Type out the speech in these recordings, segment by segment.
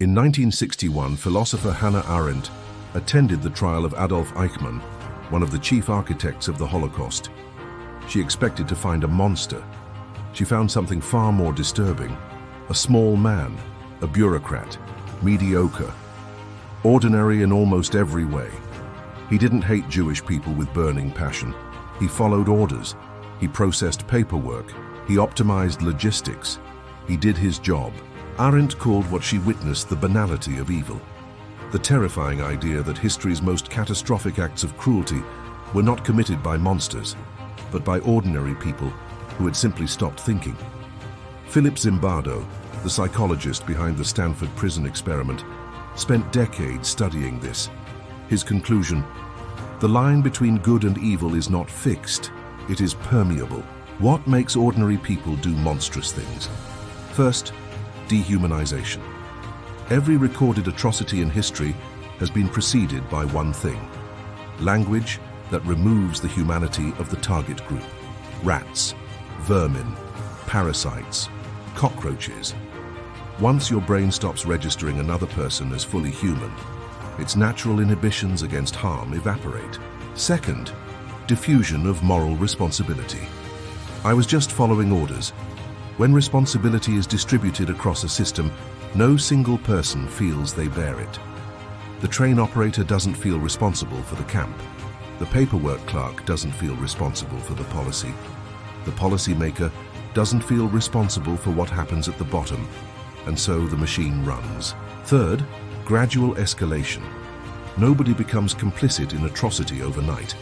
In 1961, philosopher Hannah Arendt attended the trial of Adolf Eichmann, one of the chief architects of the Holocaust. She expected to find a monster. She found something far more disturbing. A small man, a bureaucrat, mediocre, ordinary in almost every way. He didn't hate Jewish people with burning passion. He followed orders. He processed paperwork. He optimized logistics. He did his job. Arendt called what she witnessed the banality of evil. The terrifying idea that history's most catastrophic acts of cruelty were not committed by monsters, but by ordinary people who had simply stopped thinking. Philip Zimbardo, the psychologist behind the Stanford prison experiment, spent decades studying this. His conclusion: the line between good and evil is not fixed, it is permeable. What makes ordinary people do monstrous things? First, dehumanization. Every recorded atrocity in history has been preceded by one thing: language that removes the humanity of the target group. Rats, vermin, parasites, cockroaches. Once your brain stops registering another person as fully human, its natural inhibitions against harm evaporate. Second, diffusion of moral responsibility. I was just following orders. When responsibility is distributed across a system, no single person feels they bear it. The train operator doesn't feel responsible for the camp. The paperwork clerk doesn't feel responsible for the policy. The policymaker doesn't feel responsible for what happens at the bottom, and so the machine runs. Third, gradual escalation. Nobody becomes complicit in atrocity overnight.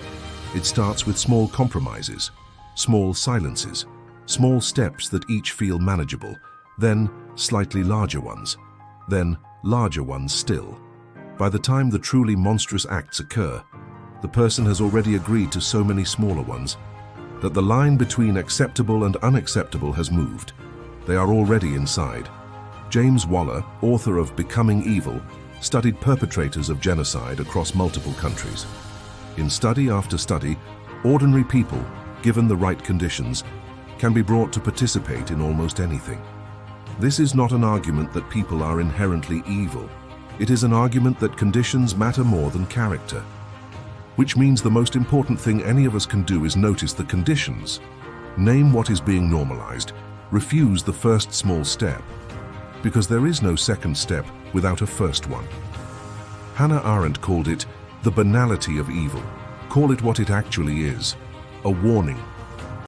It starts with small compromises, small silences, small steps that each feel manageable, then slightly larger ones, then larger ones still. By the time the truly monstrous acts occur, the person has already agreed to so many smaller ones that the line between acceptable and unacceptable has moved. They are already inside. James Waller, author of Becoming Evil, studied perpetrators of genocide across multiple countries. In study after study, ordinary people, given the right conditions, can be brought to participate in almost anything. This is not an argument that people are inherently evil. It is an argument that conditions matter more than character. Which means the most important thing any of us can do is notice the conditions. Name what is being normalized. Refuse the first small step. Because there is no second step without a first one. Hannah Arendt called it the banality of evil. Call it what it actually is: a warning.